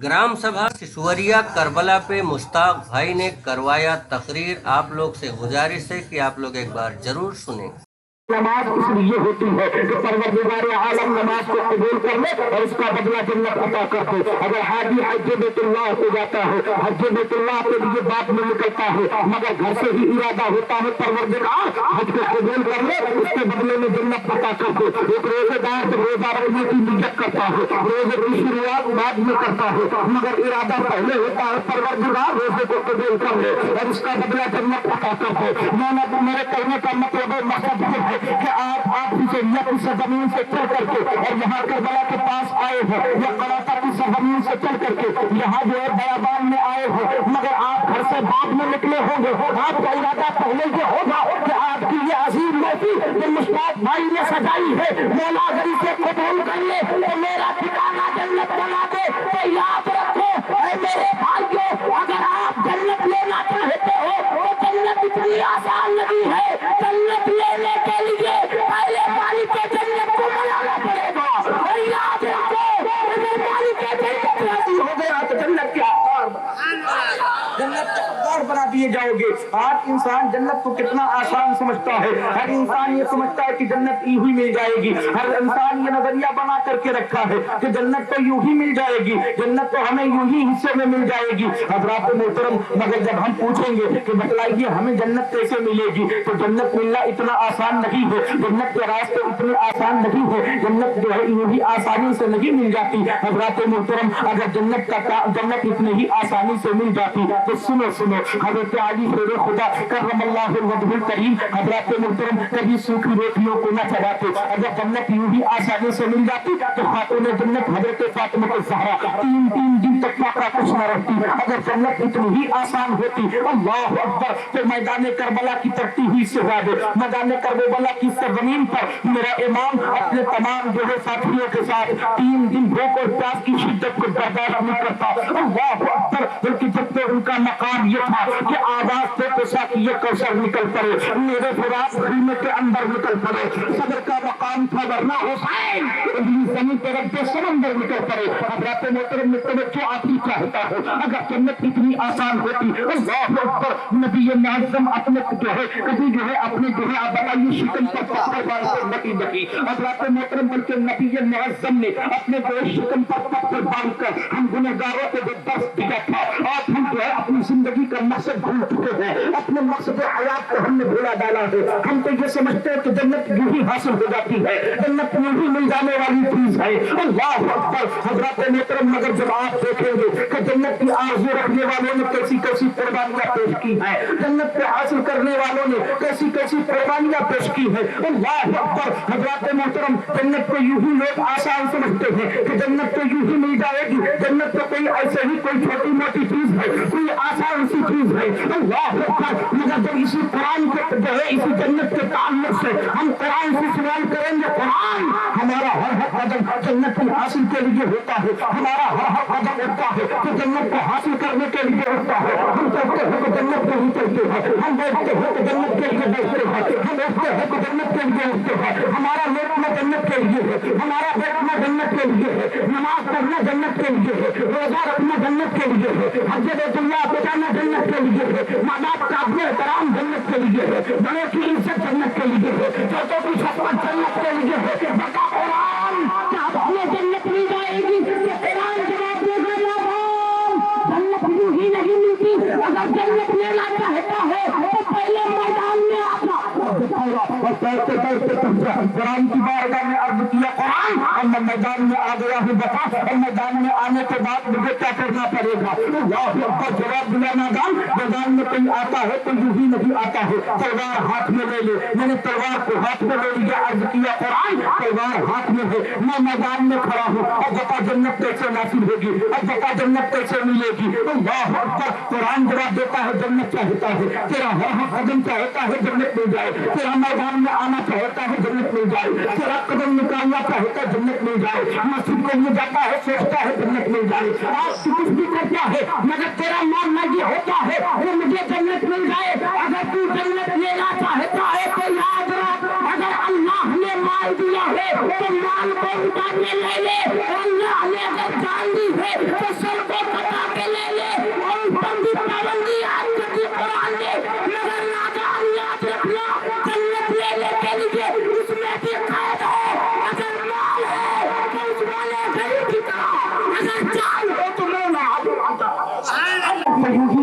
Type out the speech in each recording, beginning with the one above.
ग्राम सभा सिसवरिया करबला पे मुश्ताक भाई ने करवाया तकरीर। आप लोग से गुजारिश है कि आप लोग एक बार जरूर सुनें। नमाज इसलिए होती है कि परवरदिगार आलम नमाज को कबूल कर ले और उसका बदला जन्नत अता कर दे। अगर हाजी हज बैतुल्लाह पे जाता है, हज बैतुल्लाह के लिए बात में निकलता है, मगर घर से ही इरादा होता है परवरदिगार हज को कबूल कर ले, उसके बदले में जन्नत अता कर दे। एक रोजेदार तो रोजा रखने की नियत करता है, रोजे की शुरुआत बाद में करता है, मगर इरादा पहले होता है परवरदिगार रोजे को कबूल कर ले और उसका बदला जन्नत अता कर दे। मेरे कहने का मतलब मकसद है कि आप की सरजमीन से चल करके और यहाँ करबला के पास आए हो, या कराता की सरजमीन से चल करके यहाँ जो है बयाबान में आए हो, मगर आप घर से बाद में निकले होंगे। आपका इरादा पहले ये होगा कि आपकी ये अजीम महफिल जो मुश्ताक भाई ने सजाई है मौला गरी से कबूल कर ले तो मेरा ठिकाना जन्नत बना दे। तो याद रखो मेरे भाइयों, अगर आप जन्नत लेना चाहते हो तो जन्नत इतनी आसान नहीं है। जन्नत लेने के लिए पहले पानी के जन्नत को बनाना पड़ेगा। और याद रखो अगर पानी के जन्नत राजी हो गया तो जन्नत के आकार बना दिए जाओगे। आज इंसान जन्नत को कितना आसान समझता है। हर इंसान ये समझता है कि जन्नत यूं ही मिल जाएगी। हर इंसान ये नजरिया बना करके रखा है कि जन्नत तो यूं ही मिल जाएगी, जन्नत तो हमें यूं ही हिस्से में मिल जाएगी। हज़रात मोहतरम, मगर जब हम पूछेंगे कि बतलाइए हमें जन्नत कैसे मिलेगी, तो जन्नत मिलना इतना आसान नहीं है। जन्नत के रास्ते इतने आसान नहीं है। जन्नत जो है यूं ही आसानी से नहीं मिल जाती। हज़रात मोहतरम, अगर जन्नत इतनी ही आसानी से मिल जाती तो सुनो हज़रत अली शेर खुदा करमल्लाहु वजहुल करीम हज़रत मोहतरम कभी सूखी रोटियों को न चबाते। अगर जन्नत यूं ही आसानी से मिल जाती तो खातून जन्नत हज़रत फातिमा ज़हरा तीन दिन तक फाका कुछ न रहती। अगर जन्नत इतनी ही आसान होती, अल्लाहु अकबर, तो मैदान करबला की तरती हुई सिवा दे। मैदान करबला की सरजमीन पर मेरा इमाम अपने तमाम जो है साथियों के साथ 3 दिन भूख और प्यास की शिद्दत को बर्दाश्त नहीं करता। अल्लाहु अकबर, बल्कि जब तो उनका मकाम ये था कि आवाज से पेशा की ये कौशल निकल पड़े, मेरे फराज खीमे के अंदर निकल पड़े। सदर का मकाम था वरना हुसैन जमीन पर रब्बे समंदर निकल पड़े। हज़रत मोहतरम में तवज्जो आती चाहता हो। अगर जन्नत इतनी आसान होती, अल्लाहु अकबर, नबी मुअज़्ज़म अपने जो है कभी जो है अपने जो है आप बताइए शिकन पर पत्थर बांध कर नहीं। हज़रत मोहतरम बल्कि नबी मुअज़्ज़म ने अपने जो है शिकन पर पत्थर बांध कर हम गुनहगारों को जो दर्द दिया था, आज हम जो है अपनी जिंदगी का मकसद भूल चुके हैं। अपने मकसद हयात को हमने भूला डाला है। हम तो ये समझते हैं कि जन्नत यूं ही हासिल हो जाती है, जन्नत यूं ही मिल जाने वाली चीज है। अल्लाहु अकबर, हज़रत मोहतरम, मगर जब आप देखेंगे कि जन्नत की आरज़ू रखने वालों ने कैसी कैसी कुर्बानियां पेश की है, जन्नत को हासिल करने वालों ने कैसी कैसी कुर्बानियां पेश की है। अल्लाहु अकबर, हज़रत मोहतरम, जन्नत को यूं ही लोग आसान समझते हैं कि जन्नत तो यूं ही मिल जाएगी। जन्नत तो कोई ऐसे ही कोई छोटी मोटी चीज है, कोई आसान सी चीज है। अल्लाहु अकबर, मगर जब इसी कुरान के जो है इसी जन्नत के ताल्लुक से हम कुरान से सवाल करेंगे, कुरान हमारा हर कदम जन्नत को हासिल के लिए होता है, हमारा हर कदम होता है तो जन्नत को हासिल करने के लिए होता है। हम चलते हैं तो जन्नत के लिए चलते हैं, हम बैठते हैं तो जन्नत के लिए बैठते हैं, हम उठते हैं तो जन्नत के लिए उठते हैं। हमारा लेटना जन्नत के लिए है, हमारा बैठना जन्नत के लिए है, नमाज पढ़ना जन्नत के लिए है, रोजा रखना जन्नत के लिए है, हज बैतुल्लाह पे जाना जन्नत के लिए है, माँ बाप का अपने एहतराम जन्नत के लिए है, बड़ों की इज्जत जन्नत के लिए है, छोटों की शफ़क़त जन्नत के लिए है। बता कुरान, क्या हमें जन्नत मिल जाएगी? कुरान जवाब देगा, जन्नत यूं ही नहीं मिलती। अगर जन्नत लेना चाहता है तो पहले मैदान में आता और कुरान की बारगाह में अर्ज किया, कुरान और मैं मैदान में आ गया हूँ, बता और मैदान में आने के बाद मुझे क्या करना पड़ेगा? जवाब दिया, मैदान में कोई आता है तो यूं ही नहीं आता है, तलवार हाथ में ले ले। मैंने तलवार को हाथ में ले लिया, अर्ज किया, कुरान तलवार हाथ में है, मैं मैदान में खड़ा हूँ। अब बता जन्नत कैसे नासिल होगी, अब बता जन्नत कैसे मिलेगी? अल्लाहु अकबर, कुरान जवाब देता है जन्नत चाहता है, तेरा हर कदम चाहता है जन्नत मिल जाए, तेरा मैदान में आना चाहता है जन्नत मिल जाए, तेरा कदम निकालना चाहता है जन्नत मिल जाए, मस्जिद के लिए जाता है सोचता है जन्नत मिल जाए, आज कुछ भी करता है मगर तेरा मानना ये होता है कि मुझे जन्नत मिल जाए। अगर तू जन्नत लेना चाहता है तो याद रख, अगर अल्लाह ने माल दिया है तो माल को उठाने ले ले, अल्लाह ने अगर जान दी है तो सर को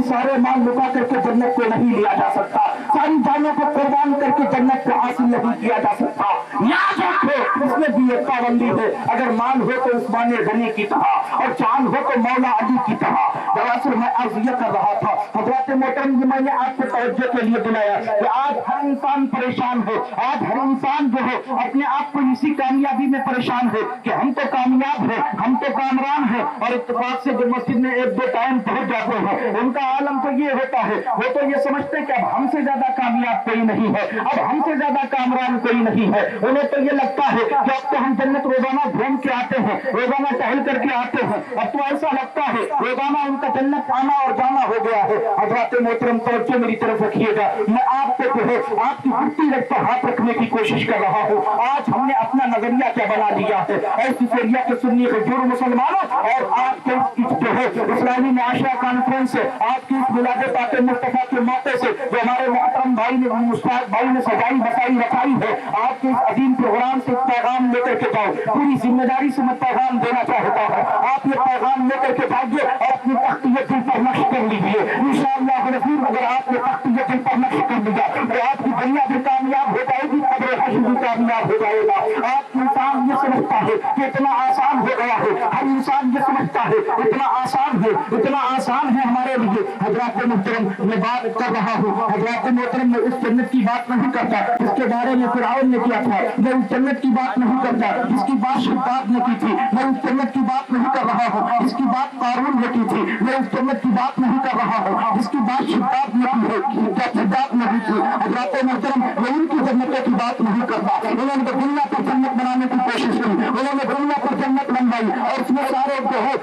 सारे माल लुटा करके जन्नत को नहीं लिया जा सकता, सारी जानों को कुर्बान करके जन्नत को हासिल नहीं किया जा सकता। याद रखो इसमें भी एक पाबंदी है, अगर माल हो तो उस्मान गनी की तरह और चांद हो तो मौला अली की तरह। दरअसल मैं अर्ज ये कर रहा था हजरत मोहतरम, मैंने आपको तवज्जो के लिए बुलाया कि आज हर इंसान परेशान है, आज हर इंसान जो है अपने आप को इसी कामयाबी में परेशान है कि हम तो कामयाब है, हम तो कामरान है, और इत्तेफाक से जो मस्जिद में एक दो टाइम पहुंच जाते हैं उनका आलम तो ये होता है, वो तो ये समझते हैं कि अब हमसे ज्यादा कामयाब कोई नहीं है, अब हमसे ज्यादा कामरान कोई नहीं है। उन्हें तो ये लगता है कि अब तो हम जन्नत रोजाना घूम के आते हैं, रोजाना टहल करके आते हैं, अब तो ऐसा लगता है रोजाना उनका जन्नत आना और जाना हो गया है। हजरत मोहतरम तवज्जो मेरी तरफ रखिएगा, मैं आपको जो है आपकी घुटती रख पर हाथ रखने की कोशिश कर रहा हूँ। आज हमने अपना नजरिया क्या बना लिया है, ऐसी एरिया के सुन्नी हजूर मुसलमानों और आपके जो है इस्लामी मुआशरा कॉन्फ्रेंस से आपकी इस मिलाद पाक मुस्तफा के मौके से जो हमारे मोहतरम भाई ने मुश्ताक भाई ने सजाई बसाई रखाई है, आपके इस अजीम प्रोग्राम से पैगाम लेकर के जाओ, पूरी जिम्मेदारी से मैं पैगाम देना चाहता हूँ। आप ये पैगाम लेकर के जाइए और अपनी तख्तियत दिल पर नक्श कर लीजिए। इंशाअल्लाह नसीब अगर आपने तख्तियत दिल पर नक्श कर लिया तो आपकी दुनिया भी कामयाब हो जाएगी, कब्र हश्र भी कामयाब हो जाएगा। आप इंसान ये समझता है कि इतना आसान हो गया है, हर इंसान ये समझता है इतना आसान है, इतना आसान है हमारे लिए। हजरत मोहतरम मैं बात कर रहा हूँ, हजरत मोहतरम मैं उस जन्नत की बात नहीं करता जिसके बारे में फिरौन ने किया था, मैं उस जन्नत की बात नहीं करता जिसकी बात शद्दाद ने की थी, मैं उस जन्नत की बात नहीं कर रहा हूँ जिसकी बात कारून ने की थी, मैं उस जन्नत की बात नहीं कर रहा हूँ जिसकी बात शद्दाद ने की है, क्या शद्दाद ने की थी। हजरत मोहतरम मैं उनकी जन्नतों की बात नहीं करता, उन्होंने तो दुनिया पर जन्नत बनाने की कोशिश की, उन्होंने दुनिया पर जन्नत बनवाई और उसमें सारे जो है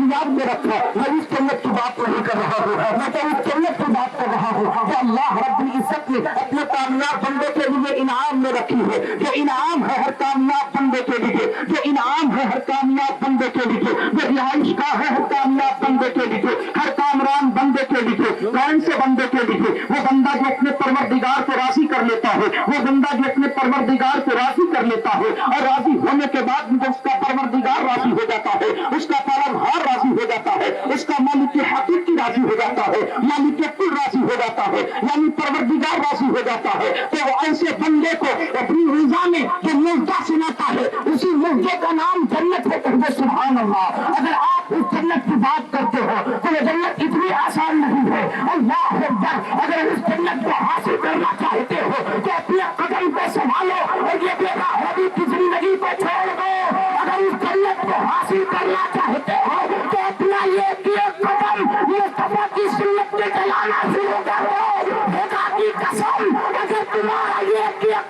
याद में रखा। मैं उस जन्नत की बात नहीं कर रहा हूँ, मैं तो उस जन्नत की बात कर रहा हूँ कि अल्लाह रब्बुल इज्जत ने अपने कामयाब बंदे के लिए इनाम में रखी है, जो इनाम है हर कामयाब बंदे के लिए, जो इनाम है हर कामयाब बंदे के लिए, जो रिहाइश का है हर कामयाब बंदे के लिए, हर कामरान बंदे के लिए। कौन से बंदे के लिए? वो बंदा जो अपने परवरदिगार को राजी कर लेता है, वो बंदा जो अपने परवरदिगार को राजी कर लेता है और राजी होने के बाद जब उसका परवरदिगार राजी हो जाता है, उसका पालनहार राजी हो जाता है, उसका मालिक हकीकी राजी हो जाता है, मालिक कुल राजी हो जाता है, यानी परवरदिगार राजी हो जाता है, तो वो ऐसे बंदे को अपनी रज़ा में जो मुल्का सुनाता है उसी मुल्के का नाम जन्नत है। कहते सुभान अल्लाह। अगर आप उस जन्नत की बात करते हो तो वो जन्नत इतनी आसान नहीं है। अल्लाह अकबर। अगर उस जन्नत को हासिल करना चाहते हो तो अपने कदम को संभालो और ये बेराहबी की जिंदगी को छोड़ दो। अगर उस जन्नत को हासिल करना चाहते हो तो अपना ये कदम मुस्तफा की सुन्नत पे चलाना शुरू करो। खुदा की कसम, अगर तुम्हारा ये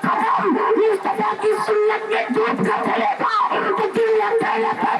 कदम मुस्तफा की सुन्नत के टूट कर चलेगा तो दुनिया कहने पर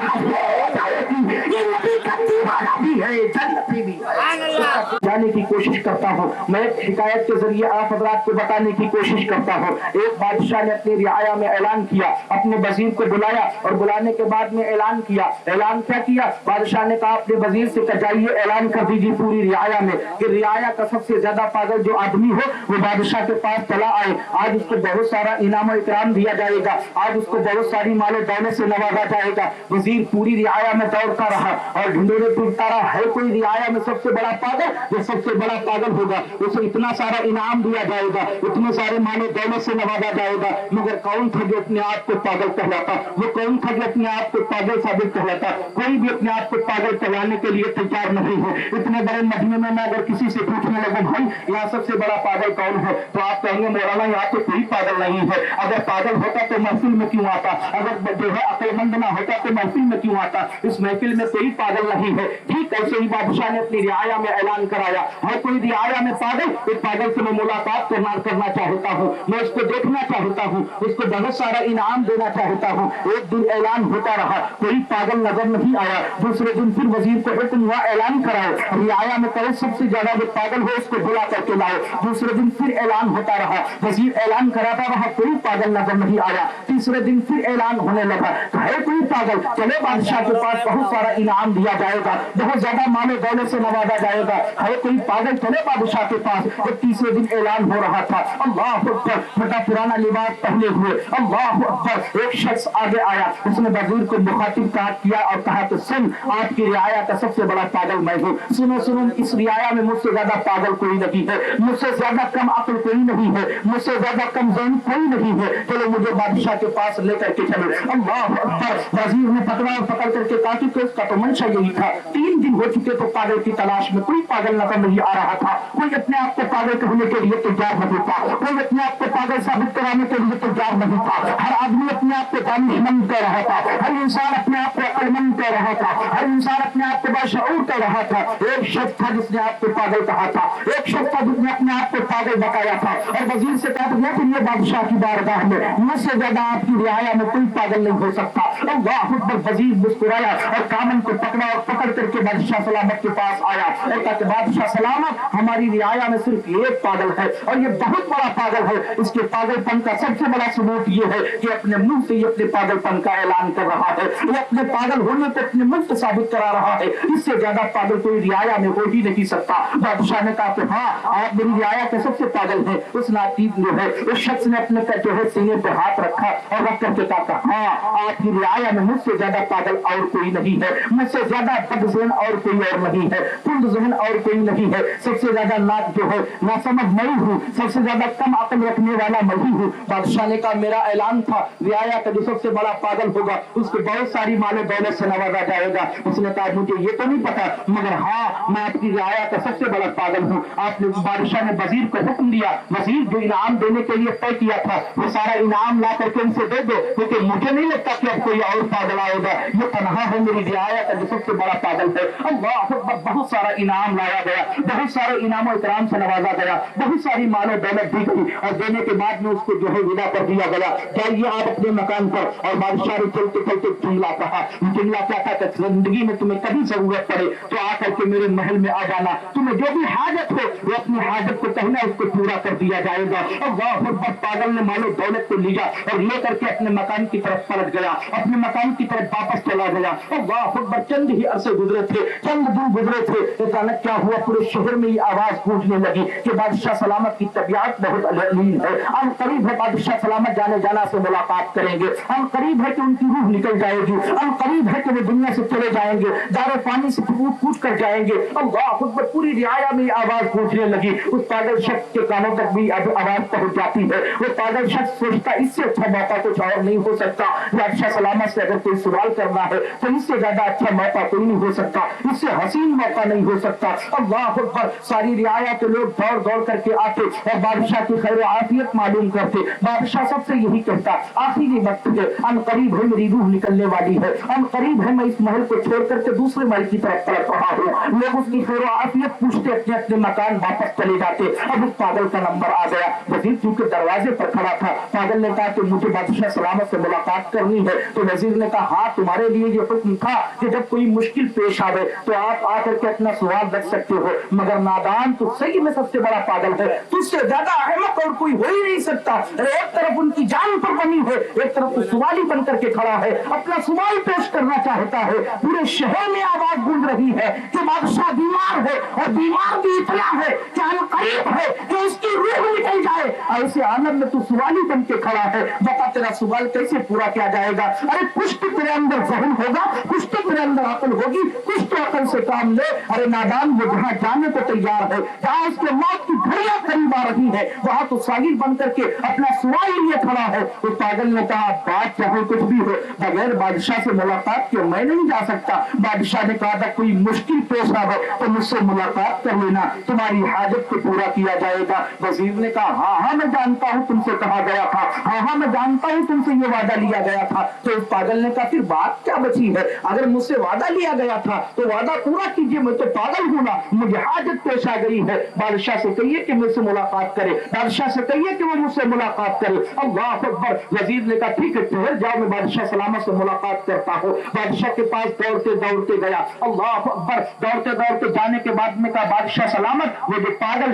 ये नबी का दीवाना भी है, जन्नती भी है। जाने की कोशिश करता हूँ मैं, शिकायत के जरिए आप हजरात को बताने की कोशिश करता हूँ। एक बादशाह ने अपनी रियाया में ऐलान किया, अपने वजीर को बुलाया और बुलाने के बाद में ऐलान किया। ऐलान क्या किया? बादशाह ने कहा अपने वजीर से जाइए ऐलान कर दीजिए पूरी रियाया में कि रियाया का सबसे ज्यादा पागल जो आदमी हो वो बादशाह के पास चला आए। आज उसको बहुत सारा इनाम और इकराम दिया जाएगा, आज उसको बहुत सारी मालो दौलत से नवाजा जाएगा। वजीर पूरी रियाया में दौड़ता रहा और ढूंढने फिरता रहा, है कोई रियाया में सबसे बड़ा पागल? जो सबसे बड़ा पागल होगा उसे इतना सारा इनाम दिया जाएगा, इतने सारे मालो दौलत से नवाजा जाएगा। मगर कौन था जो अपने आप को पागल कहलाता? वो कौन था जो अपने आप को पागल साबित कहलाता? कोई भी अपने आप को पागल कहलाने के लिए तैयार नहीं है। इतने बड़े मजमे में मैं अगर किसी से पूछने लगूं भाई यहाँ सबसे बड़ा पागल कौन है, तो आप कहेंगे मौलाना यहाँ तो कोई पागल नहीं है। अगर पागल होता तो महफिल में क्यों आता? अगर जो है अक्लमंद ना होता तो महफिल में क्यों आता? इस महफिल में कोई पागल नहीं है। ठीक ऐसे ही बादशाह ने अपनी रियाया में ऐलान कराया, है कोई रियाया में पागल? इस पागल से मैं मुलाकात करना चाहता हूँ, मैं उसको देखना चाहता हूँ, उसको बहुत सारा इनाम देना चाहता हूँ। एक दिन ऐलान होता रहा, कोई पागल नजर नहीं आया। दूसरे दिन फिर वजीर को हुक्म हुआ ऐलान कराओ, रियाया में कहो सबसे ज्यादा जो पागल हो उसको बुला करके लाओ। दूसरे दिन फिर ऐलान होता रहा, वजीर ऐलान कराता रहा, कोई पागल नजर नहीं आया। तीसरे दिन फिर ऐलान होने लगा, है कोई पागल? चलो बादशाह के पास बहुत सारा इनाम दिया जाएगा, बहुत ज्यादा मालो दौलत से नवाजा जाएगा। है और कोई पागल चले बादशाह के पास। एक तीसरे दिन ऐलान हो रहा था, अल्लाह अकबर, बड़ा पुराना लिबास पहने हुए, अल्लाह अकबर, एक शख्स आगे आया। उसने वजीर को मुखातिब किया और कहा कि सुन, आपकी रियाया का सबसे बड़ा पागल मैं हूँ। सुनो सुनो, इस रियाया में मुझसे ज्यादा पागल कोई नहीं है, मुझसे ज्यादा कम अक्ल कोई नहीं है, मुझसे ज्यादा कम ज़हन कोई नहीं है। चलो मुझे बादशाह के पास लेकर के चलो। अल्लाह अकबर, वजीर ने पकड़ करके कहा कि उसका तो मंशा यही था। 3 दिन हो चुके तो पागल की तलाश में कोई पागल नजर नहीं आ रहा था। कोई अपने आप को पागल कहने के लिए तैयार नहीं था, कोई अपने आप को पागल साबित कराने के लिए तैयार नहीं था। हर आदमी अपने आप को दानिशमंद कह रहा था, हर इंसान अपने आप को अक्लमंद कह रहा था, हर इंसान अपने आप को बाशऊर कह रहा था। एक शख्स था जिसने आपको पागल कहा था, एक शख्स था जिसने अपने आप को पागल बताया था। और वजीर से कहा था कि ये बादशाह की बारगाह में मुझसे ज्यादा आपकी रियाया में कोई पागल नहीं हो सकता। अल्लाह अकबर, वजीर मुस्कुराया और कामन को पकड़ा और पकड़ करके बादशाह सलामत के पास आया और कहा कि बादशाह सलामत, हमारी रियाया में सिर्फ एक पागल है और ये बहुत बड़ा पागल है। इसके पागलपन का सबसे बड़ा सबूत ये है कि अपने मुंह से ये अपने पागलपन का ऐलान कर रहा है, ये अपने पागल होने को अपने मुंह से साबित करा रहा है। इससे ज्यादा पागल कोई रियाया में हो ही नहीं सकता। बादशाह ने कहा कि हाँ, आप मेरी रियाया के सबसे पागल हैं। उस नातीब जो है, उस शख्स ने अपने जो है सीने पे हाथ रखा और रख करके कहा, हाँ, आपकी रियाया में मुझसे ज्यादा पागल और कोई नहीं है, मुझसे ज्यादा बदज़हन और कोई और नहीं है, कुंद और कोई नहीं है। सबसे ज्यादा नाक जो है नासमझ मैं हूँ, सबसे ज्यादा कम अकल रखने वाला मैं ही हूँ। बादशाह ने कहा मेरा ऐलान था, रियाया का जो सबसे बड़ा पागल होगा उसको बहुत सारी माले दौलत से नवाजा जाएगा। उसने कहा मुझे ये तो नहीं पता, मगर हाँ, मैं आपकी रियाया का सबसे बड़ा पागल हूँ। आपने बादशाह ने वजीर को हुक्म दिया, वजीर जो इनाम देने के लिए तय किया था वो सारा इनाम ला करके उनसे दे दो, क्योंकि मुझे नहीं लगता कि अब कोई और पागल आएगा। ये तनहा है मेरी रियाया का जो सबसे बड़ा पागल है। अल्लाह अकबर, बहुत सारा इनाम लाया गया, बहुत सारे इनाम और इकराम से नवाजा गया, बहुत सारी मालो दौलत दी गई और देने के बाद में उसको जो है विदा कर दिया गया। जाइए आप अपने मकान पर। और बादशाह ने चलते चलते जुमला कहा, जुमला क्या था कि जिंदगी में तुम्हें कभी जरूरत पड़े तो आकर के मेरे महल में आ जाना, तुम्हें जो भी हाजत हो वो अपनी हाजत को कहना, उसको पूरा कर दिया जाएगा। अल्लाह अकबर, पागल ने मालो दौलत को लिया और लेकर के अपने मकान की तरफ पलट गया, अपने मकान की तरफ वापस चला गया। अल्लाह अकबर, चंद ही अरसे गुजरे थे, चंद दिन गुजरे थे, अचानक क्या हुआ, पूरे शहर में ये आवाज गूंजने लगी कि बादशाह सलामत की तबीयत बहुत अलीम है। हम करीब है बादशाह सलामत जाने जाना से मुलाकात करेंगे, हम करीब है कि उनकी रूह निकल जाएगी, हम करीब है कि वो दुनिया से चले जाएंगे, दारो पानी से कूद कर जाएंगे। अल्लाह अकबर, पूरी रियाया में आवाज गूंजने लगी। उस पागल शख्स के कानों तक भी आवाज पहुंच जाती है। वो पागल शख्स सोचता इससे अच्छा मौका कुछ और नहीं हो सकता। बादशाह सलामत से अगर कोई सवाल करना है तो इससे ज्यादा अच्छा मौका कोई नहीं हो सकता, इससे हसीन मौका नहीं हो सकता। अल्लाह अकबर, सारी रियाया के लोग दौड़ दौड़ करके आते और बादशाह की खैर आफियत मालूम करते। बादशाह सबसे यही कहता, आखिरी वक्त है, अन करीब है मेरी रूह निकलने वाली है, अन करीब है मैं इस महल को छोड़ करके दूसरे महल की तरफ पलट रहा हूँ। लोग उसकी खैर आफियत पूछते, अपने अपने मकान वापस चले जाते। अब उस पागल का नंबर आ गया। वजीर चूंकि दरवाजे पर खड़ा था, पागल ने कहा कि मुझे बादशाह सलामत से मुलाकात करनी है। तो वजीर ने कहा हाँ, तुम्हारे लिए ये हुक्म था कि जब कोई मुश्किल पेश आवे तो आप आकर के अपना सवाल रख सकते हो, मगर नादान तो सही में सबसे बड़ा पागल है, तुझसे ज्यादा अहमक और कोई हो ही नहीं सकता। अरे एक तरफ उनकी जान पर बनी है, एक तरफ तो सवाली बन करके खड़ा है, अपना सवाल पेश करना चाहता है। पूरे शहर में आवाज गूंज रही है कि बादशाह बीमार है और बीमार भी इतना है कि करीब है कि उसकी रूह निकल जाए। ऐसे आनंद में तू सवाली बन के खड़ा है, बता तेरा सवाल कैसे पूरा किया जाएगा? अरे कुछ तो तेरे अंदर ज़हन होगा, कुछ तो तेरे अंदर अकल होगी, कुछ तो अकल से काम ले। अरे नादान, वो जहाँ जाने को तैयार है, जहाँ उसके मौत की घड़ियां करीब आ रही है, वहां तो सागिर बन करके अपना सवाल लिए खड़ा है। उस पागल ने कहा बात चाहे कुछ भी हो, बगैर बादशाह से मुलाकात के मैं नहीं जा सकता। बादशाह ने कहा था कोई मुश्किल पेश आवे तो मुझसे मुलाकात कर लेना, तुम्हारी हाजत को पूरा किया जाएगा। वजीर ने कहा हाँ हाँ मैं जानता हूँ तुमसे कहा गया था, हाँ हाँ मैं जानता हूँ तुमसे ये वादा लिया गया था। तो उस पागल ने कहा फिर बात क्या बची है? अगर मुझसे वादा लिया गया था तो वादा पूरा कीजिए, मैं तो पागल हूँ ना, मुझे हाजत पेश आ गई है। बादशाह से कहिए कि मुझसे मुलाकात करे, बादशाह से कहिए कि वो मुझसे मुलाकात करे। अल्लाह अकबर, वजीर ने कहा ठीक है ठहर जाओ, मैं बादशाह सलामत से मुलाकात करता हूँ। बादशाह के पास दौड़ते दौड़ते गया। अल्लाह अकबर, दौड़ते दौड़ते जाने के बाद में कहा बादशाह सलामत, वो जो पागल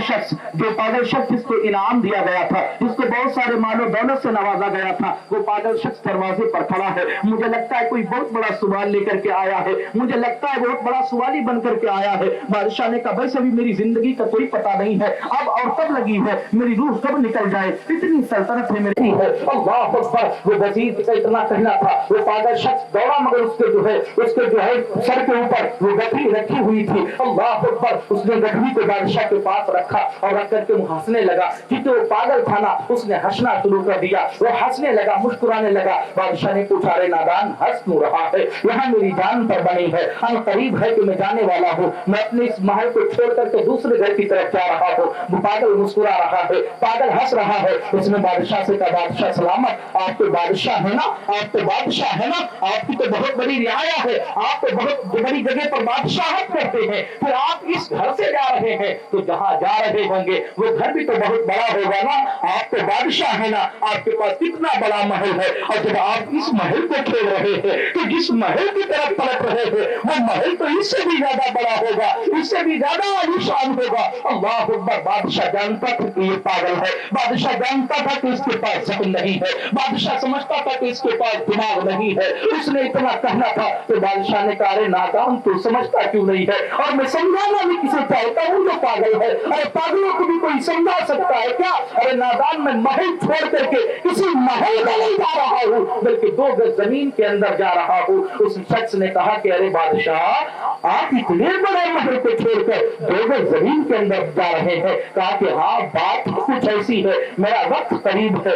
शख्स जिसको इनाम दिया गया था, जिसको बहुत सारे मालो दौलत से नवाजा गया था, वो पागल शख्स दरवाजे पर खड़ा है। मुझे लगता है कोई बहुत बड़ा सवाल लेकर के आया है, मुझे लगता है बहुत बड़ा सवाली बन करके आया है। बादशाह ने कहा वैसे भी मेरी जिंदगी का कोई पता नहीं है, अब और कब लगी है, मेरी रूह कब निकल जाए, इतनी सल्तनत है मेरी है। अल्लाह अकबर। वो वजीर का इतना कहना था, वो पागल शख्स दौड़ा मगर उसके जो है सर के ऊपर वो गठरी रखी हुई थी। अल्लाह अकबर। उसने गठरी को बादशाह के पास रखा और रख करके वो हंसने लगा, क्योंकि वो पागल था ना, उसने हंसना शुरू कर दिया। वो हंसने लगा, मुस्कुराने लगा। बादशाह ने पूछा, अरे नादान हंस क्यों रहा है, यहाँ मेरी जान पर बनी है, हम करीब है कि मैं जाने वाला हूँ, मैं अपने इस महल को छोड़ करके दूसरे घर की तरफ जा रहा हूँ। वो पागल मुस्कुरा रहा है, पागल हंस रहा है। उसने बादशाह से कहा, बादशाह सलामत, आप तो बादशाह है ना, आप तो बादशाह है ना, आपकी तो बहुत बड़ी रियाया है, आप तो बहुत बड़ी जगह पर बादशाहत करते हैं, फिर आप इस घर से जा रहे हैं तो जहाँ जा रहे होंगे वो घर भी तो बहुत बड़ा होगा ना, आप तो बादशाह है ना, आपके पास कितना बड़ा महल है, और जब आप इस महल को छोड़ रहे हैं तो जिस महल की तरफ पलट रहे हैं वो महल तो इससे भी ज्यादा बड़ा होगा, इससे भी ज्यादा आलीशान होगा। अल्लाह अकबर। बादशाह जानता था कि ये पागल है, बादशाह जानता था कि इसके पास ज़िक्र नहीं है, बादशाह समझता था कि इसके पास दिमाग नहीं है। उसने इतना कहना था तो बादशाह ने कहा, अरे नादान तू समझता क्यों नहीं है, और मैं समझाना भी किसे चाहता हूँ जो पागल है, अरे पागलों को भी कोई समझा सकता है क्या, अरे नादान मैं महल छोड़ करके किसी महल में नहीं जा रहा हूँ बल्कि 2 गज जमीन के अंदर जा रहा हूँ। उस शख्स ने कहा कि अरे बादशाह आप इतने बड़े महल को छोड़कर 2 गज जमीन के अंदर जा रहे हैं। कहा कि हाँ बात कुछ ऐसी है, मेरा वक्त करीब है,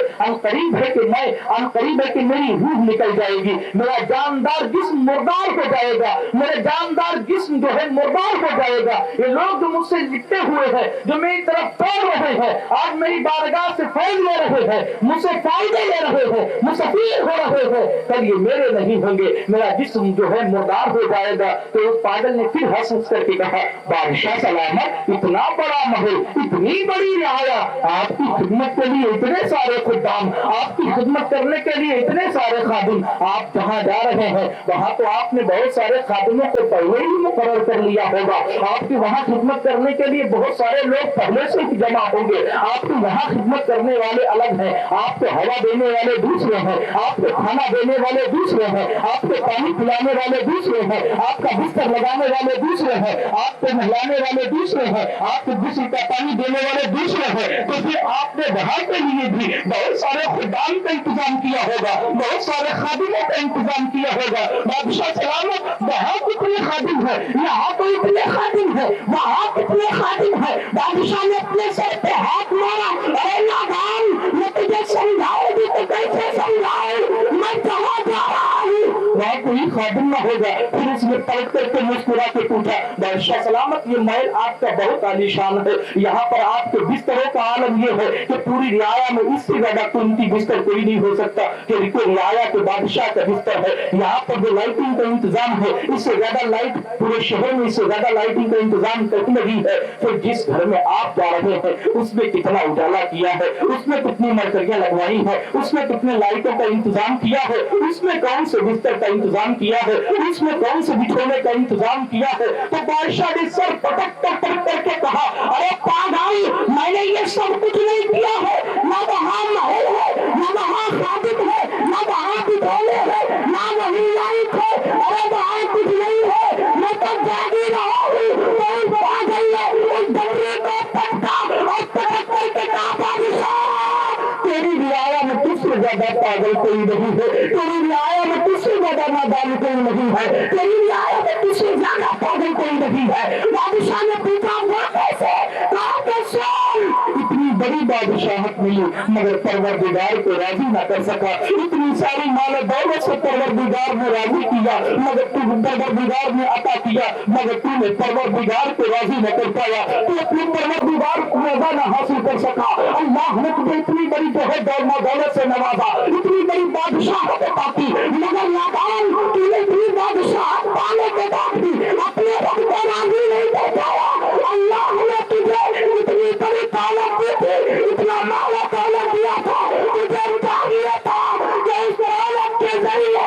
करीब है कि मेरी रूह निकल जाएगी, मेरा जानदार जिस्म मुर्दार हो जाएगा, मेरा जानदार जिस्म जो है मुर्दार हो जाएगा। ये लोग जो मुझसे लिपटे हुए हैं, जो मेरी तरफ दौड़ रहे हैं, आज मेरी बारगाह से फैज ले रहे हैं, मुझसे फायदे ले रहे हैं, मुसफिर हो रहे हैं, कल ये मेरे नहीं होंगे, मेरा जिस्म जो है मुर्दार हो जाएगा। तो उस पागल ने फिर हंस हंस करके कहा, बादशाह सलामत, इतना बड़ा महल, इतनी बड़ी रियाया, आपकी खिदमत के लिए इतने सारे खुदाम, आपकी खिदमत करने के लिए इतने सारे खादिम, आप जहाँ जा रहे हैं वहाँ तो आपने बहुत सारे खादिमों को पहले ही मुकर्रर कर लिया होगा, आपकी वहाँ खिदमत करने के लिए बहुत सारे लोग पहले से ही जमा होंगे, आपकी वहाँ खिदमत करने वाले अलग हैं, आपको हवा देने वाले दूसरे हैं, आपको खाना देने वाले दूसरे हैं, आपको पानी पिलाने वाले दूसरे हैं, आपका बिस्तर लगाने वाले दूसरे हैं, आपको नहलाने वाले दूसरे हैं, आपको गुस्ल का पानी देने वाले दूसरे हैं। तो फिर आपने वहाँ के लिए भी बहुत सारे खुदाम का इंतजाम किया होगा, बहुत सारे खादिमों का इंतजाम किया होगा। बादशाह सलामत, वहाँ कितने खादिम है, यहाँ तो इतने खादिम है, वहाँ कितने खादिम है। बादशाह ने अपने सर पे हाथ मारा, अरे नादान मैं तुझे समझाऊंगी तो कैसे समझाऊं, मैं कहाँ जा रहा हूँ, वहाँ कोई खादिम न होगा। फिर उसने पलट करके मुस्कुरा के पूछा, बादशाह सलामत ये महल आपका बहुत आलीशान है, यहाँ पर आपके बिस्तरों का आलम ये है कि पूरी रियाया में इससे ज्यादा कीमती बिस्तर कोई नहीं हो सकता कि रियाया के बादशाह का बिस्तर है। यहाँ पर जो लाइटिंग का इंतजाम है इससे ज्यादा लाइट पूरे शहर में, इससे ज्यादा लाइटिंग का इंतजाम कहीं नहीं है। फिर जिस घर में आप जा रहे हैं उसमें कितना उजाला किया है, उसमें कितनी मरकरियां लगवाई है, उसमें कितने लाइटों का इंतजाम किया है, उसमें कौन से बिस्तर का इंतजाम किया है, उसमें कौन से बिछोने का इंतजाम किया है। तो बादशाह ने सर पटक करके कहा, अरे पागल मैंने ये सब कुछ नहीं किया है, ना वहाँ महल है, ना वहाँ खादिम है, ना वहाँ बिछोने है, ना वही लाइट है, अरे वहाँ कुछ नहीं है, मैं तो जागी रहा हूँ। तो पागल ने उस डमरू को पटका और पटक करके कहा, बादशाह तेरी रियाया में तुझसे ज्यादा पागल कोई नहीं है, तेरी रियाया में तुझसे ज्यादा नादान कोई नहीं है, तेरी रियाया में तुझसे ज्यादा पागल कोई नहीं है। बादशाह ने पूछा, वो कैसे? कहा कैसे? इतनी बड़ी बादशाहत मिली मगर परवरदिगार को राजी न कर सका, इतनी सारी माल दौलत से परवरदिगार ने राजी किया मगर तू परवरदिगार ने अता किया मगर तूने परवरदिगार को राजी न कर पाया, तू अपने परवरदिगार को रजा न हासिल कर सका। अल्लाह ने तुझे इतनी बड़ी दौलत से नवाजा, इतनी बड़ी बादशाहत अता की मगर नादान तूने इतनी बादशाहत पाने के बाद भी अपने रब को राजी नहीं कर पाया। अल्लाह ने तुझे इतनी बड़ी दौलत दी थी, इतना माला दौलत दिया था, तुझे चाहिए था कि इस दौलत के जरिए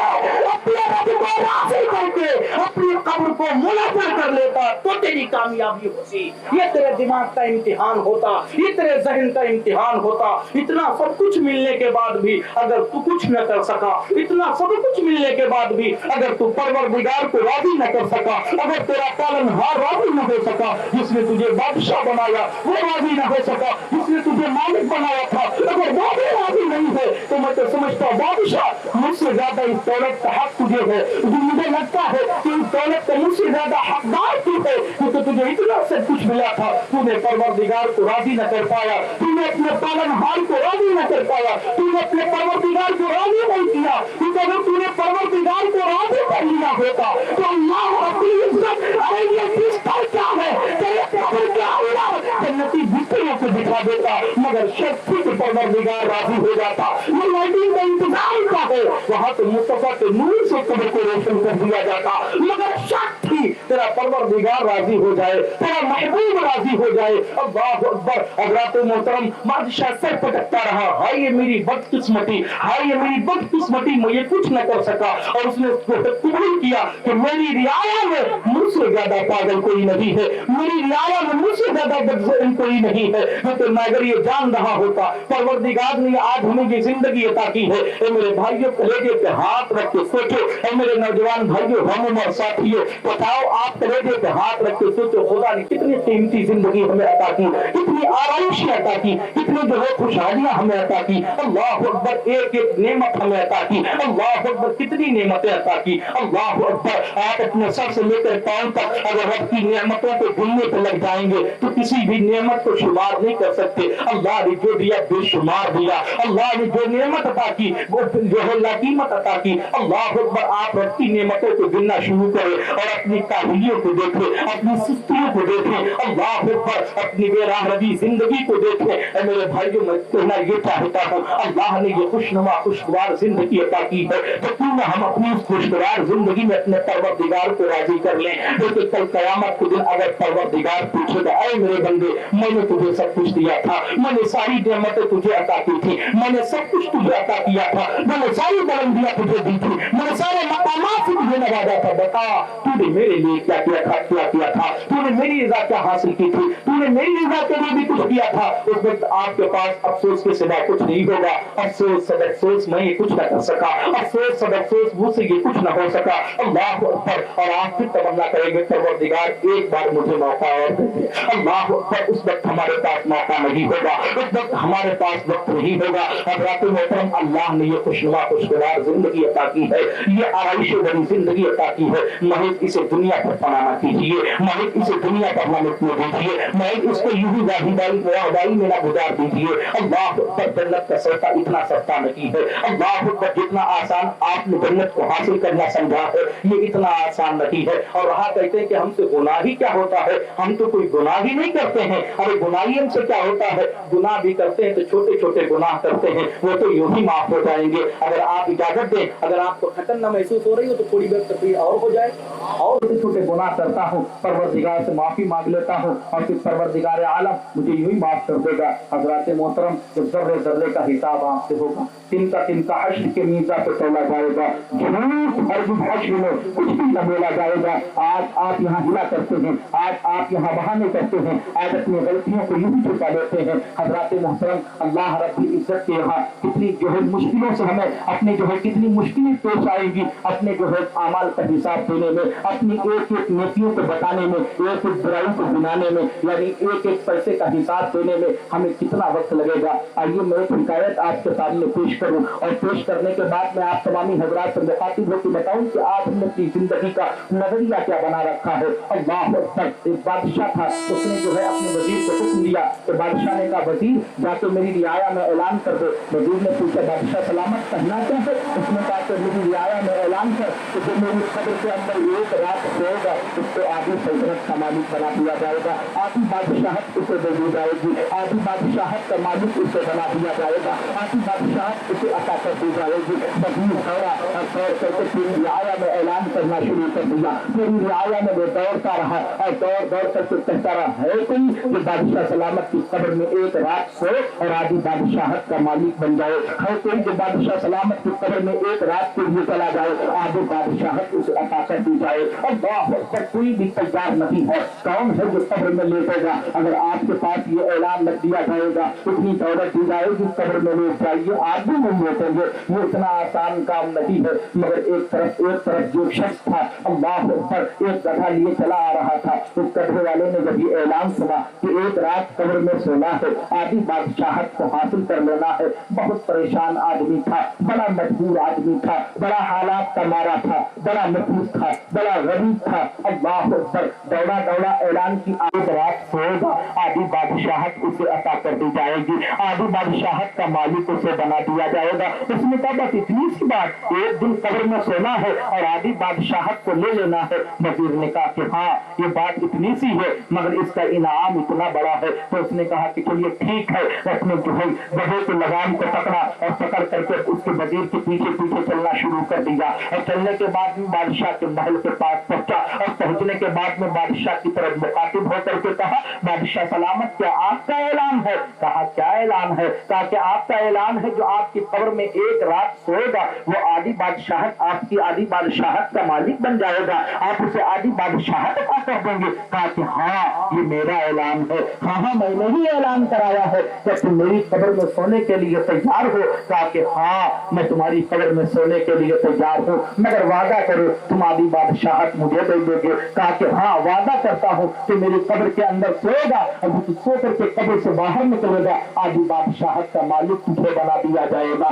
अपने रब को राजी करके अपनी कब्र को मुनव्वर कर लेता تو تیری کامیابی ہوتی. یہ تیرے دماغ کا امتحان ہوتا, یہ تیرے ذہن کا امتحان ہوتا. اتنا سب کچھ ملنے کے بعد بھی اگر تو کچھ نہ کر سکا, اتنا سب کچھ ملنے کے بعد بھی اگر تو پروردگار کو راضی نہ کر سکا, اگر تیرا پالنہار راضی نہ ہو سکا, جس نے تجھے بادشاہ بنایا وہ راضی نہ ہو سکا, جس نے تجھے مالک بنایا تھا اگر وہ بھی راضی نہیں ہے, تو میں تو سمجھتا ہوں بادشاہ مجھ سے زیادہ اس دولت کا حق تجھے ہے. مجھے لگتا ہے کہ اس دولت کا مجھ سے زیادہ حقدار تو ہے, کیونکہ تجھے اتنا سب کچھ ملا تھا, تو نے پروردگار کو راضی نہ کر پایا, تو نے اپنے پالنہار کو راضی نہ کر پایا, تو نے اپنے پروردگار کو راضی نہیں کیا. کیونکہ اگر تو نے پروردگار کو راضی کر لیا ہوتا تو اللہ رب العزت, ارے یہ بستر کیا ہے, تیرے قبر کیا ہوا, جنتی بستروں کو بٹھا دیتا, مگر شرط تھی کہ پروردگار راضی ہو جاتا. یہ لائٹنگ کا انتظام کا ہے, وہاں تو مصطفیٰ کے نور سے قبر کو روشن کر دیا جاتا, مگر شرط تھی تیرا پروردگار راضی ہو جائے, تیرا محبوب راضی ہو جائے. اللہ اکبر. حضرات محترم, بادشاہ سر پٹکتا رہا, ہائے یہ میری بدقسمتی, ہائے یہ میری بدقسمتی, میں یہ کچھ نہ کر سکا. اور اس نے قبول کیا کہ میری رعایا میں مجھ سے زیادہ پاگل کوئی نہیں ہے, میری رعایا میں مجھ سے زیادہ بدذہن کوئی نہیں ہے. تو میں اگر یہ جان رہا ہوتا پروردگار نے آج ہمیں یہ زندگی عطا کی ہے. اے میرے بھائیوں, کلیجے پہ ہاتھ رکھ کے سوچو, اے میرے نوجوان بھائیوں, ہم اور ساتھیوں, بتاؤ آپ کلیجے پہ ہاتھ رکھ کے سوچو, خدا نے کتنی قیمتی زندگی ہمیں عطا کی, کتنی آرائشیں عطا کی, کتنی جو ہے خوشحالیاں ہمیں عطا کی. اللہ اکبر. ایک ایک نعمت ہمیں عطا کی. اللہ اکبر. کتنی نعمتیں عطا کی. اللہ اکبر. آپ اپنے سر سے لے کر پاؤں تک اگر رب کی نعمتوں کو گننے پہ لگ جائیں گے تو کسی بھی نعمت کو شمار نہیں کر سکتے. اللہ نے جو دیا بے شمار دیا, اللہ نے جو نعمت عطا کی وہ جو ہے لاقیمت عطا کی. اللہ اکبر. آپ رب کی نعمتوں کو گننا شروع کریں اور اپنی کاہلیوں کو دیکھیں, اپنی سستیوں کو دیکھیں. اللہ اکبر. اپنی بے راہ روی زندگی کو دیکھیں. اے میرے بھائیوں, میں کہنا یہ چاہتا ہوں, اللہ نے یہ خوشنما خوشگوار زندگی عطا کی ہے, تو کیوں نہ ہم اپنی اس خوشگوار زندگی میں اپنے پروردگار کو راضی کر لیں. کیونکہ کل قیامت کے دن اگر پروردگار پوچھے گا, اے میرے بندے, میں نے تجھے سب کچھ دیا تھا, میں نے ساری نعمتیں تجھے عطا کی تھی, میں نے سب کچھ تجھے عطا کیا تھا, میں نے ساری بلندیاں تجھے دی تھی, میں نے سارے مقامات سے تجھے نوازا تھا, بتا تو نے میرے لیے کیا کیا تھا, کیا کیا تھا, تو نے میری رضا کیا حاصل کی تھی, تو نے میری رضا کے لیے بھی کچھ کیا تھا. اس وقت آپ کے پاس افسوس کے سوا کچھ نہیں ہوگا. افسوس سب افسوس, میں یہ کچھ نہ کر سکا, افسوس سب افسوس, مجھ سے یہ کچھ نہ ہو سکا. اللہ اکبر. اور آپ پھر تمنا کریں گے, پروردگار ایک بار مجھے موقع اور دے دے. اللہ اکبر. اس وقت ہمارے پاس موقع نہیں ہوگا, اس وقت ہمارے پاس وقت نہیں ہوگا. حضرات محترم, اللہ نے یہ خوشنما خوشگوار زندگی عطا کی ہے, یہ آرائش بڑی زندگی عطا کی ہے. محض اسے دنیا پر فنا نہ کیجیے, محض اسے دنیا پر نہ مٹنے دیجیے, محض اس کو یوں واہدائی میں نہ گزار دیجیے. اللہ اکبر. جنت کا سودا اتنا سستا نہیں ہے. اللہ اکبر. جتنا آسان آپ نے جنت کو حاصل کرنا سمجھا ہے, یہ اتنا آسان نہیں ہے. اور رہا کہتے ہیں کہ ہم سے گناہ ہی کیا ہوتا ہے, ہم تو کوئی گناہ ہی نہیں کرتے ہیں. ارے گناہ ہی ہم سے کیا ہوتا ہے, گناہ بھی کرتے ہیں تو چھوٹے چھوٹے گناہ کرتے ہیں, وہ تو یوں ہی معاف ہو جائیں گے. اگر آپ اجازت دیں, اگر آپ کو کھٹن نہ محسوس ہو رہی ہو تو تھوڑی دیر تفریح اور ہو جائے. اور چھوٹے چھوٹے گناہ کرتا ہوں, پروردگار سے معافی مانگ لیتا ہوں, اور پھر پروردگار عالم مجھے یوں ہی معاف کر دے گا. حضرات محترم, جب ذرے ذرے کا حساب آپ سے ہوگا, تن کا حشر کے میزان پہ تولا جائے گا, جھوٹ ہر حشر میں کچھ بھی نہ بولا جائے گا. آج آپ یہاں ہلا کرتے ہیں, آج آپ یہاں بہانے کرتے ہیں, آج اپنی غلطیوں کو یوں ہی چھپا لیتے ہیں. حضرات محترم, اللہ رب العزت کے یہاں کتنی جو ہے مشکلوں سے ہمیں اپنے جو ہے کتنی مشکلیں پیش آئیں گی اپنے جو ہے اعمال کا حساب دینے میں, اپنی ایک ایک نیکیوں کو بتانے میں, ایک ایک برائی کو گنانے میں, یعنی ایک ایک پیسے کا حساب دینے میں ہمیں کتنا وقت لگے گا. آئیے میں ایک حکایت آپ کے سامنے پیش کروں, اور پیش کرنے کے بعد میں آپ تمامی حضرات سے مخاطب ہو کے بتاؤں کہ آپ نے اپنی زندگی کا نظریہ کیا بنا رکھا ہے. اللہ اکبر. ایک بادشاہ تھا, اس نے جو ہے اپنے وزیر کو حکم دیا, تو بادشاہ نے کہا وزیر جا کے میری رعایا میں اعلان کر دو. وزیر نے پوچھا بادشاہ سلامت کہنا کیا ہے, اس نے کہا کہ میری رعایا میں اعلان کر کہ جو میری قبر کے اندر ایک رات سوئے گا اس کو آدھی سلطنت کا مالک بنا دیا جائے گا, آدھی بادشاہت اسے دے دی جائے گی, آدھی بادشاہت کا مالک اسے بنا دیا جائے گا, آدھی بادشاہت اسے عطا کر دی جائے گی. وزیر دورا اور طور کر کے پوری رعایا میں اعلان کرنا شروع کر دیا. پوری رعایا میں وہ دوڑتا رہا اور دوڑ کر کے کہتا رہا, ہے کوئی کہ بادشاہ سلامت کی قبر میں ایک رات سوئے اور آدھی بادشاہت کا مالک بن جائے, ہے کوئی کہ بادشاہ سلامت کی قبر میں ایک رات کے لیے چلا جائے, آدھی بادشاہت اسے عطا کر دی جائے. اللہ اکبر. کوئی بھی تیار نہیں ہے. शख्स कौन है जो कब्र में लेटेगा? अगर आपके पास ये ऐलान रख दिया जाएगा, इतनी दौलत दी जाएगी, कब्र में लेट जाइए, आप भी नहीं लेटेंगे। ये इतना आसान काम नहीं है। मगर एक तरफ जो शख्स था, अल्लाह अकबर, एक गधा लिए चला आ रहा था। उस गधे वाले ने जब ये ऐलान सुना कि एक रात कब्र में सोना है, आदि बादशाहत को हासिल कर लेना है, बहुत परेशान आदमी था, बड़ा मजबूर आदमी था, बड़ा हालात का मारा था, बड़ा नफूस था, बड़ा गरीब था। अल्लाह अकबर, दौड़ा दौड़ा ऐलान की आज रात सोएगा, आदि बादशाहत उसे अता कर दी जाएगी, आदि बादशाहत का मालिक उसे बना दिया जाएगा। उसने कहा बस इतनी सी बात, एक दिन कब्र में सोना है और आदि बादशाहत को ले लेना है। वजीर ने कहा कि हाँ ये बात इतनी सी है, मगर इसका इनाम इतना बड़ा है। तो उसने कहा कि चलिए ठीक है। अपने गधे के लगाम को पकड़ा और पकड़ करके उसके वजीर के पीछे पीछे चलना शुरू कर दिया। और चलने के बाद में बादशाह के महल के पास पहुंचा और पहुंचने के बाद में बादशाह की तरफ मुखातिब होकर के कहा, बादशाह सलामत, क्या आपका ऐलान है? कहा क्या ऐलान है? कहा कि आपका ऐलान है जो आपकी कब्र में एक रात सोएगा वो आदि बादशाहत, आपकी आदि बादशाहत का मालिक बन जाएगा, आप उसे आदि बादशाहत अता कर देंगे। कहा कि हाँ ये मेरा ऐलान है, हाँ मैंने ही ऐलान कराया है। क्या तुम मेरी कब्र में सोने के लिए तैयार हो? कहा कि हाँ मैं तुम्हारी कब्र में सोने के लिए तैयार हूँ, मगर वादा करो तुम आदि बादशाहत मुझे दे दोगे? कहा कि हाँ वादा करता हूँ कि मेरी कब्र के अंदर सोएगा और तू सो करके कब्र से बाहर निकलेगा, आदि बादशाहत का मालिक तुझे बना दिया जाएगा।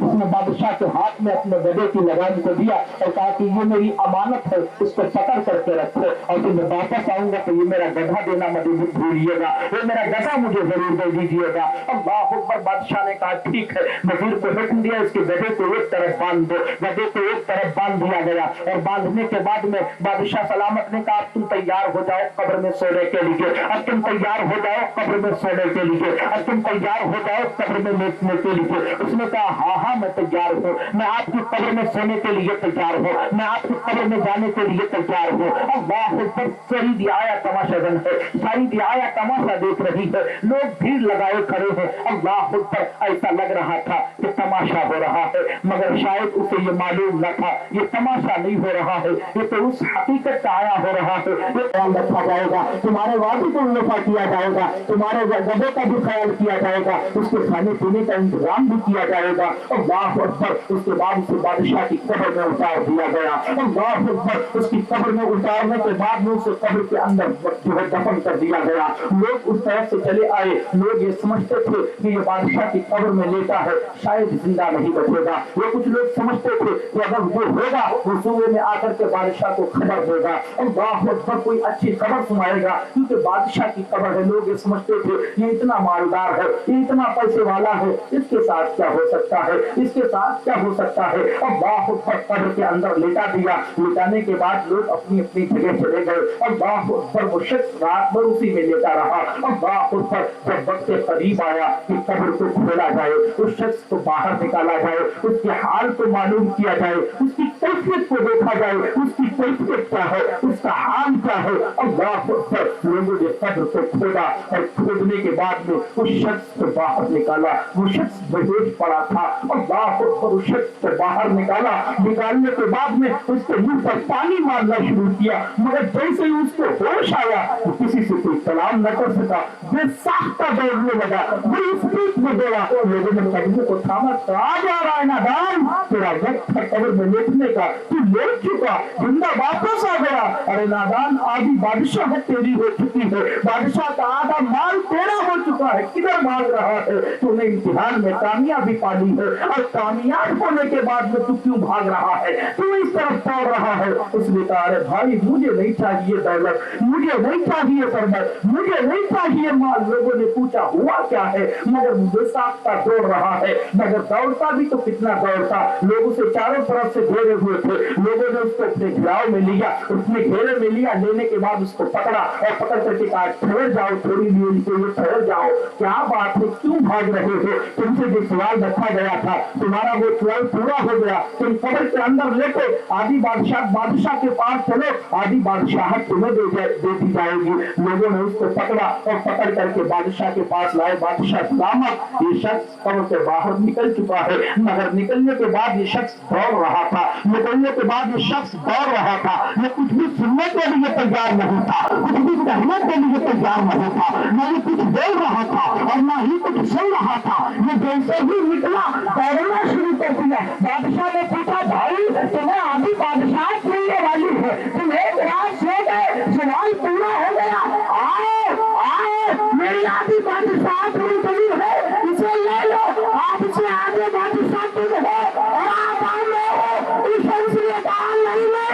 उसने बादशाह के हाथ में अपने गधे की लगाम को दिया और कहा कि ये मेरी अमानत है, इसको पकड़ करके रखो और जब मैं वापस आऊंगा तो ये मेरा गधा देना मुझे भूलिएगा, ये मेरा गधा मुझे जरूर दे दीजिएगा। अल्लाह अकबर। बादशाह ने कहा ठीक है। वजीर को हुक्म दिया इसके गधे को एक तरफ बांध दो। गधे को एक तरफ बांध दिया गया और बांधने के बाद में बादशाह सलामत ने कहा तुम तैयार हो जाओ कब्र में सोने के लिए, अब तुम तैयार हो जाओ कब्र में सोने के लिए, अब तुम तैयार हो जाओ कब्र में लेटने के लिए। उसने कहा हाँ मैं तैयार हूँ, मैं आपकी कब्र में सोने के लिए तैयार हूँ, मैं आपकी कब्र में जाने के लिए तैयार हूँ। अल्लाह अकबर। सारी दिहाया तमाशागन है, सारी दिहाया तमाशा देख रही है, लोग भीड़ लगाए खड़े हैं। अल्लाह अकबर। ऐसा लग रहा था कि तमाशा हो रहा है, मगर शायद उसे ये मालूम न था ये तमाशा नहीं हो रहा है, ये तो उस हकीकत का आया हो रहा है। ये ख्याल रखा जाएगा, तुम्हारे वादी को मुनाफा किया जाएगा, तुम्हारे गधे का भी ख्याल किया जाएगा, उसके खाने पीने का इंतजाम भी किया जाएगा। अल्लाह अकबर। उसके बाद उसे बादशाह की कब्र में उतार दिया गया। अल्लाह अकबर। उसकी कब्र में उतारने के बाद में उसे कब्र के अंदर जो है दफन कर दिया गया। लोग उस तरफ से चले आए, लोग ये समझते थे कि ये बादशाह की कब्र में लेटा है, शायद जिंदा नहीं बचेगा। ये कुछ लोग समझते थे कि अगर वो होगा वो सुबह में आकर के बादशाह को खबर देगा, अल्लाह अकबर, कोई अच्छी खबर सुनाएगा, क्योंकि बादशाह की कब्र है। लोग ये समझते थे ये इतना मालदार है, ये इतना पैसे वाला है, इसके साथ क्या हो सकता है, इसके साथ क्या हो सकता है। अल्लाह अकबर। कब्र के अंदर लेटा दिया। लेटाने के बाद लोग अपनी अपनी जगह चले गए। अल्लाह अकबर। वो शख्स रात भर उसी में लेटा रहा। अल्लाह अकबर। जब वक्त करीब आया कि कब्र को खोला जाए, उस शख्स को बाहर निकाला जाए, उसके हाल को मालूम किया जाए, उसकी कैफियत को देखा जाए, उसकी कैफियत क्या है, उसका हाल क्या है। अल्लाह अकबर। लोगों ने कब्र को खोदा और खोदने के बाद में उस शख्स को बाहर निकाला। वो शख्स बेहोश पड़ा था। अल्लाह अकबर। उस शख्स को बाहर निकाला। निकालने के बाद में उसके मुंह पर पानी मारना शुरू किया, मगर जैसे ही उसको होश आया वो किसी से कोई सलाम न कर सका, बेसाख्ता दौड़ने लगा, बड़ी स्पीड में दौड़ा। लोगों ने कदमों को थामा, कहा जा रहा है नादान, तेरा वक्त था कब्र में लेटने का, तू लेट चुका, जिंदा वापस आ गया। अरे नादान, आधी बादशाह तेरी हो चुकी है, बादशाह का आधा माल तेरा हो चुका है, किधर भाग रहा है? तूने इम्तिहान में कामयाबी पाली है और कामयाब होने के बाद में तू क्यों भाग रहा है, तू इस तरफ दौड़ रहा है। उसने कहा अरे भाई मुझे नहीं चाहिए दौलत, मुझे नहीं चाहिए सरबत, मुझे नहीं चाहिए माल। लोगों ने पूछा हुआ क्या है, मगर मुझे साख्ता दौड़ रहा है, मगर दौड़ता भी तो कितना दौड़ता। लोग उसे चारों तरफ से घेरे हुए थे, लोगों ने उसको अपने घेराव में लिया, उसने घेरे में लिया। लेने के बाद उसको पकड़ा और पकड़ करके कहा ठहर जाओ, थोड़ी देर के लिए ठहर जाओ, क्या बात है, क्यों भाग रहे हो? तुमसे जो सवाल रखा गया था तुम्हारा वो सवाल पूरा हो गया, तुम कब्र के अंदर लेटे आदि बादशाह के पास चलो, आदि बादशाह तुम्हें दे दी जाएगी। लोगों ने उसको पकड़ा और पकड़ करके बादशाह के पास लाए। बादशाह सलामत, ये शख्स कब्र से बाहर निकल चुका है, मगर निकलने के बाद ये शख्स दौड़ रहा था, निकलने के बाद ये शख्स दौड़ रहा था, ये कुछ भी सुनने के लिए तैयार नहीं था, कुछ भी कहने के लिए तैयार नहीं था, न ये कुछ बोल रहा था और न ही कुछ सुन रहा था। ये जैसे ही निकला दौड़ना शुरू कर दिया। बादशाह ने पूछा, भाई तुम्हें आधी बादशाह मिलने वाली है, तुम एक रात सो गए, सवाल पूरा हो गया, आओ आओ मेरी आधी बादशाह मिल गई है, इसे ले लो, आपसे आगे बादशाह तुम हो और आप आगे हो, इस सिलसिले का नहीं ले,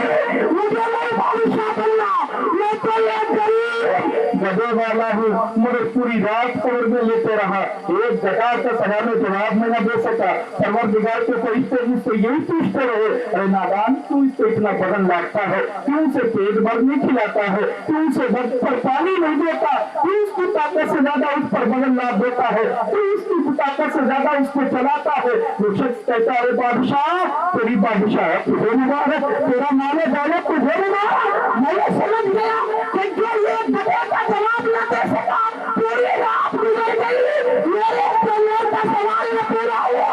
मुझे नहीं बादशाह बनना, मैं तो ये गरीब गधे वाला हूँ। मुझे पूरी रात कब्र में लेते रहा, एक जगह का सवाल में जवाब में न दे सका। परवरदिगार के फरिश्ते मुझसे यही पूछते रहे, अरे नादान क्यों इसको इतना बदन लागता है, क्यों से पेट भर नहीं खिलाता है, क्यों से वक्त पर पानी नहीं देता, क्यों उसकी ताकत से ज्यादा उस पर बदन लाभ देता है, क्यों उसकी ताकत से ज्यादा उसको चलाता है। वो शख्स कहता है, बादशाह तेरी बादशाह तुझे मुबारक, तेरा माने वाले तुझे मुबारक। मैं ये समझ गया कि जो ये गधे का जवाब न दे सका, पूरी रात गुजर गई, मेरे कल्याण का सवाल न पूरा हुआ,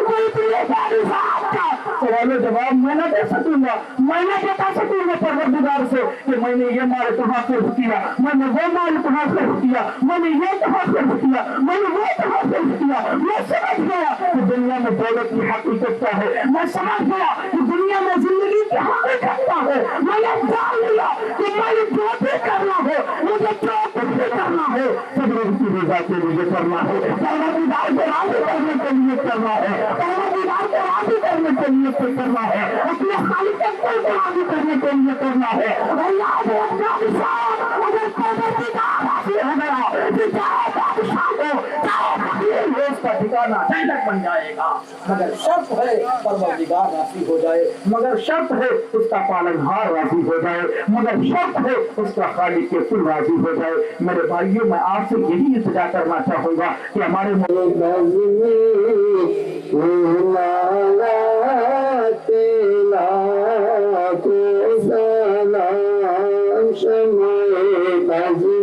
तो इसलिए बादशाह का सवाल जवाब मैं न दे सकूंगा, मैं न बता सकूंगा परवरदिगार से कि मैंने ये माल कहाँ से किया, मैंने वो माल कहाँ से किया, मैंने ये कहाँ से किया, मैंने वो कहाँ से किया। मैं समझ गया कि दुनिया में दौलत की हकीकत क्या है, मैं समझ गया कि दुनिया में जिंदगी की हकीकत क्या है। मैंने जान लिया कि मुझे जो भी करना है, मुझे जो कुछ भी करना है, सब लोग की रजा के लिए करना है, परवरदिगार को राजी करने के लिए करना है, परवरदिगार को राजी करने के लिए करना है, अपने खालिक को राजी करने के लिए करना है। अल्लाह ने अपना विशाल अगर परवरदिगार राजी हो गया, तो चाहे बादशाह को चाहे फकीर हो, उसका ठिकाना जन्नत बन जाएगा। मगर शर्त है परवरदिगार राजी हो जाए, मगर शर्त है उसका पालनहार राजी हो जाए, मगर शर्त है उसका खालिक के कुल राजी हो जाए। मेरे भाइयों, मैं आपसे यही इल्तिजा करना चाहूंगा कि हमारे को सलाम शमाए